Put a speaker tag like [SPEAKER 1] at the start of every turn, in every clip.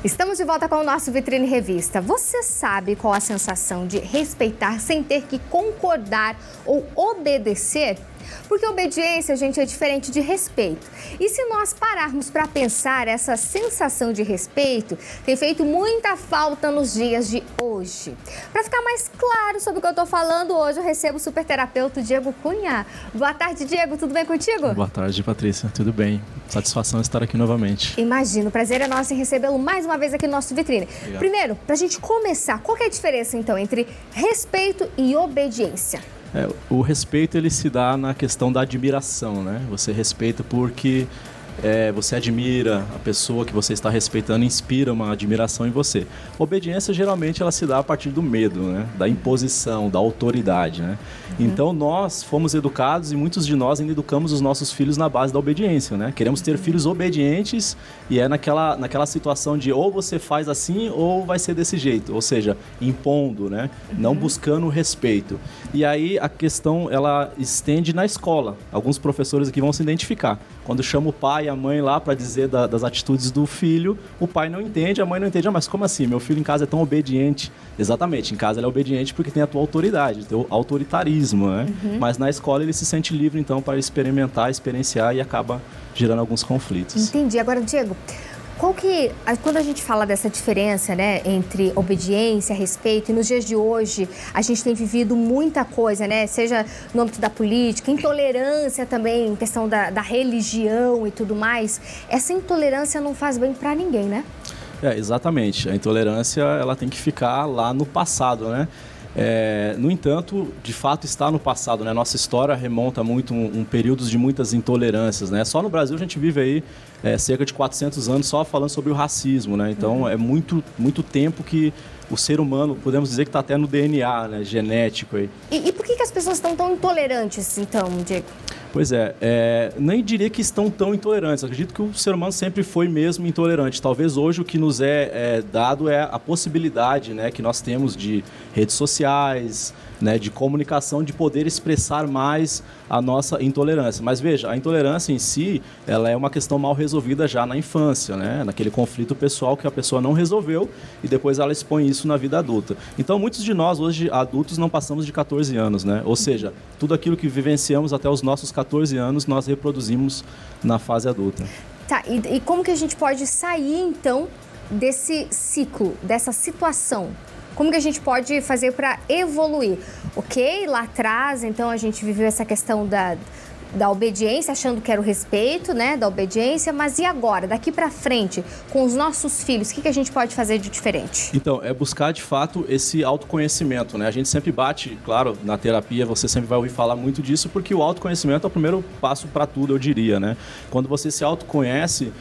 [SPEAKER 1] Estamos de volta com o nosso Vitrine Revista. Você sabe qual a sensação de respeitar sem ter que concordar ou obedecer? Porque obediência, gente, é diferente de respeito. E se nós pararmos para pensar, essa sensação de respeito tem feito muita falta nos dias de hoje. Para ficar mais claro sobre o que eu estou falando, hoje eu recebo o superterapeuta Diego Cunha. Boa tarde, Diego. Tudo bem contigo?
[SPEAKER 2] Boa tarde, Patrícia. Tudo bem. Satisfação estar aqui novamente.
[SPEAKER 1] Imagino. O prazer é nosso em recebê-lo mais uma vez aqui no nosso Vitrine.
[SPEAKER 2] Obrigado.
[SPEAKER 1] Primeiro, para a gente começar, qual que é a diferença, então, entre respeito e obediência?
[SPEAKER 2] O respeito, ele se dá na questão da admiração, né? Você respeita porque você admira a pessoa que você está respeitando, inspira uma admiração em você. Obediência, geralmente, ela se dá a partir do medo, né? Da imposição, da autoridade, né? Então, nós fomos educados e muitos de nós ainda educamos os nossos filhos na base da obediência, né? Queremos ter filhos obedientes e é naquela situação de ou você faz assim ou vai ser desse jeito, ou seja, impondo, né? Não buscando o respeito. E aí, a questão, ela estende na escola. Alguns professores aqui vão se identificar. Quando chama o pai e a mãe lá para dizer das atitudes do filho, o pai não entende, a mãe não entende. Mas como assim? Meu filho em casa é tão obediente. Exatamente, em casa ele é obediente porque tem a tua autoridade, teu autoritarismo, né? Mas na escola ele se sente livre, então, para experimentar, experienciar e acaba gerando alguns conflitos.
[SPEAKER 1] Entendi. Agora, Diego, quando a gente fala dessa diferença, né, entre obediência, respeito, e nos dias de hoje a gente tem vivido muita coisa, né, seja no âmbito da política, intolerância também, em questão da religião e tudo mais, essa intolerância não faz bem para ninguém, né?
[SPEAKER 2] Exatamente. A intolerância, ela tem que ficar lá no passado, né? No entanto, de fato está no passado, né? Nossa história remonta muito um período de muitas intolerâncias, né? Só no Brasil a gente vive aí cerca de 400 anos só falando sobre o racismo, né? Então é muito, muito tempo que o ser humano, podemos dizer que está até no DNA, né? Genético aí.
[SPEAKER 1] E por que as pessoas estão tão intolerantes, então, Diego?
[SPEAKER 2] Pois nem diria que estão tão intolerantes. Eu acredito que o ser humano sempre foi mesmo intolerante. Talvez hoje o que nos é dado é a possibilidade, né, que nós temos de redes sociais, né, de comunicação, de poder expressar mais a nossa intolerância. Mas veja, a intolerância em si, ela é uma questão mal resolvida já na infância, né, naquele conflito pessoal que a pessoa não resolveu e depois ela expõe isso na vida adulta. Então, muitos de nós hoje, adultos, não passamos de 14 anos, né? Ou seja, tudo aquilo que vivenciamos até os nossos 14 anos, nós reproduzimos na fase adulta.
[SPEAKER 1] Tá, e como que a gente pode sair, então, desse ciclo, dessa situação? Como que a gente pode fazer para evoluir? Ok, lá atrás, então, a gente viveu essa questão da obediência, achando que era o respeito, né, da obediência, mas e agora, daqui para frente, com os nossos filhos, o que a gente pode fazer de diferente?
[SPEAKER 2] Então, é buscar, de fato, esse autoconhecimento, né? A gente sempre bate, claro, na terapia, você sempre vai ouvir falar muito disso, porque o autoconhecimento é o primeiro passo para tudo, eu diria, né? Quando você se autoconhece,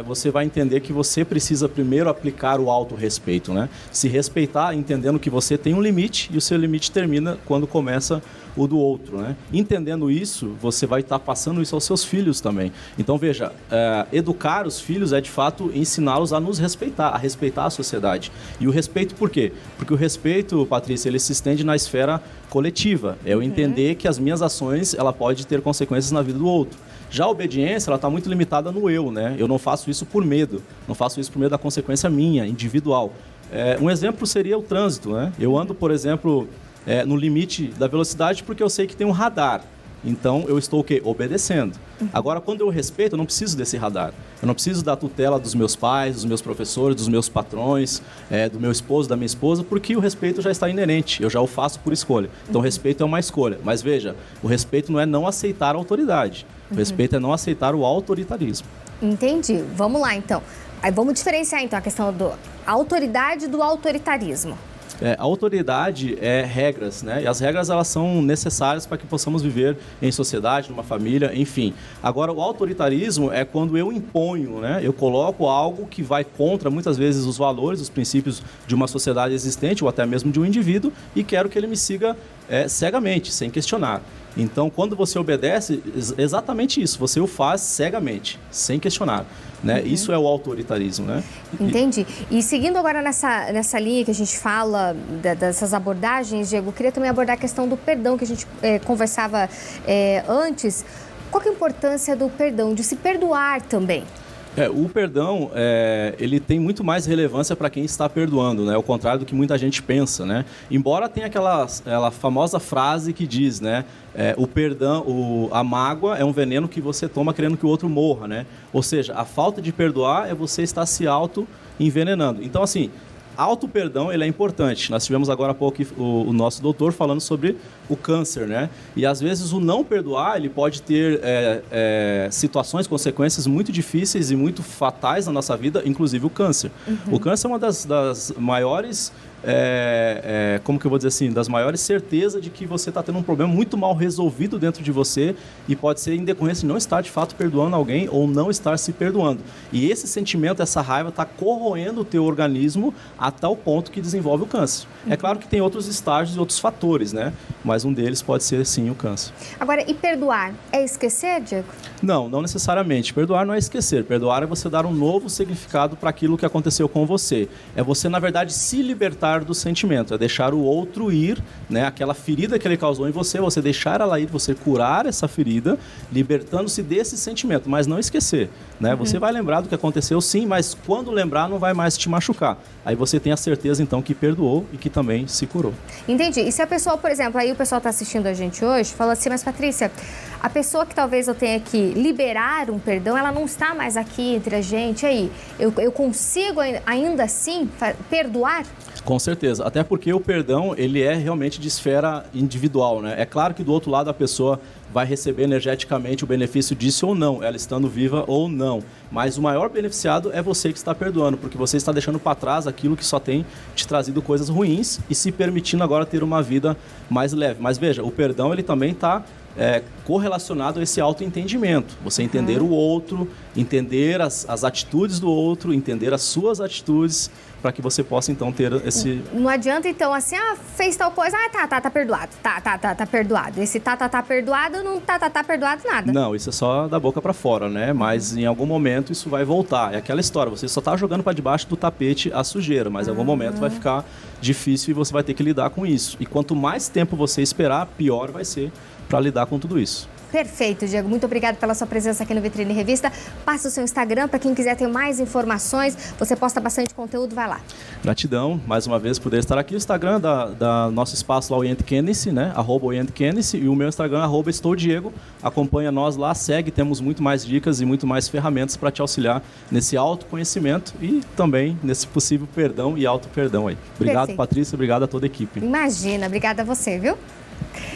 [SPEAKER 2] você vai entender que você precisa primeiro aplicar o autorrespeito, né? Se respeitar, entendendo que você tem um limite e o seu limite termina quando começa o do outro, né? Entendendo isso, você vai estar passando isso aos seus filhos também. Então, veja, educar os filhos é, de fato, ensiná-los a nos respeitar, a respeitar a sociedade. E o respeito por quê? Porque o respeito, Patrícia, ele se estende na esfera coletiva. É eu entender que as minhas ações, ela pode ter consequências na vida do outro. Já a obediência, ela está muito limitada no eu, né? Eu não faço isso por medo, não faço isso por medo da consequência minha, individual. Um exemplo seria o trânsito, né? Eu ando, por exemplo, no limite da velocidade porque eu sei que tem um radar. Então, eu estou o quê? Obedecendo. Agora, quando eu respeito, eu não preciso desse radar. Eu não preciso da tutela dos meus pais, dos meus professores, dos meus patrões, do meu esposo, da minha esposa, porque o respeito já está inerente. Eu já o faço por escolha. Então, o respeito é uma escolha. Mas, veja, o respeito não é não aceitar a autoridade. O respeito é não aceitar o autoritarismo.
[SPEAKER 1] Entendi. Vamos lá, então. Aí vamos diferenciar, então, a questão da autoridade do autoritarismo.
[SPEAKER 2] A autoridade é regras, né? E as regras, elas são necessárias para que possamos viver em sociedade, numa família, enfim. Agora, o autoritarismo é quando eu imponho, né? Eu coloco algo que vai contra, muitas vezes, os valores, os princípios de uma sociedade existente ou até mesmo de um indivíduo e quero que ele me siga cegamente, sem questionar. Então, quando você obedece, exatamente isso, você o faz cegamente, sem questionar, né? Isso é o autoritarismo, né?
[SPEAKER 1] Entendi. E seguindo agora nessa linha que a gente fala dessas abordagens, Diego, eu queria também abordar a questão do perdão que a gente conversava antes. Qual que é a importância do perdão, de se perdoar também?
[SPEAKER 2] O perdão, ele tem muito mais relevância para quem está perdoando, né? Ao contrário do que muita gente pensa, né? Embora tenha aquela famosa frase que diz, né? O perdão, a mágoa é um veneno que você toma querendo que o outro morra, né? Ou seja, a falta de perdoar é você estar se auto-envenenando. Então, assim, auto-perdão, ele é importante. Nós tivemos agora há pouco o nosso doutor falando sobre o câncer, né? E às vezes o não perdoar, ele pode ter situações, consequências muito difíceis e muito fatais na nossa vida, inclusive o câncer. Uhum. O câncer é uma das maiores... como que eu vou dizer assim, das maiores certezas de que você está tendo um problema muito mal resolvido dentro de você e pode ser em decorrência de não estar de fato perdoando alguém ou não estar se perdoando. E esse sentimento, essa raiva está corroendo o teu organismo a tal ponto que desenvolve o câncer. É claro que tem outros estágios e outros fatores, né? Mas um deles pode ser sim o câncer.
[SPEAKER 1] Agora, e perdoar é esquecer, Diego?
[SPEAKER 2] Não necessariamente. Perdoar não é esquecer. Perdoar é você dar um novo significado para aquilo que aconteceu com você. É você, na verdade, se libertar do sentimento, é deixar o outro ir, né? Aquela ferida que ele causou em você, você deixar ela ir, você curar essa ferida, libertando-se desse sentimento, mas não esquecer, né? Você vai lembrar do que aconteceu, sim, mas quando lembrar não vai mais te machucar. Aí você tem a certeza, então, que perdoou e que também se curou.
[SPEAKER 1] Entendi. E se a pessoa, por exemplo, aí o pessoal está assistindo a gente hoje, fala assim, mas Patrícia, a pessoa que talvez eu tenha que liberar um perdão, ela não está mais aqui entre a gente, aí, eu consigo ainda assim perdoar?
[SPEAKER 2] Com certeza, até porque o perdão, ele é realmente de esfera individual, né? É claro que do outro lado a pessoa vai receber energeticamente o benefício disso ou não, ela estando viva ou não. Mas o maior beneficiado é você que está perdoando, porque você está deixando para trás aquilo que só tem te trazido coisas ruins e se permitindo agora ter uma vida mais leve. Mas veja, o perdão ele também está correlacionado a esse autoentendimento. Você entender o outro, entender as atitudes do outro, entender as suas atitudes, para que você possa, então, ter esse...
[SPEAKER 1] Não adianta, então, assim, fez tal coisa, tá perdoado, tá perdoado. Esse tá perdoado, não tá perdoado nada.
[SPEAKER 2] Não, isso é só da boca para fora, né? Mas em algum momento isso vai voltar. É aquela história, você só tá jogando para debaixo do tapete a sujeira, mas em algum momento vai ficar difícil e você vai ter que lidar com isso. E quanto mais tempo você esperar, pior vai ser para lidar com tudo isso.
[SPEAKER 1] Perfeito, Diego. Muito obrigada pela sua presença aqui no Vitrine Revista. Passa o seu Instagram para quem quiser ter mais informações. Você posta bastante conteúdo, vai lá.
[SPEAKER 2] Gratidão, mais uma vez, por poder estar aqui. O Instagram da nosso espaço lá, o Oriente Kennedy, né? @OrienteKennedy, e o meu Instagram, @EstouDiego. Acompanha nós lá, segue. Temos muito mais dicas e muito mais ferramentas para te auxiliar nesse autoconhecimento e também nesse possível perdão e auto-perdão aí. Obrigado, Perfeito. Patrícia. Obrigado a toda a equipe.
[SPEAKER 1] Imagina. Obrigada a você, viu?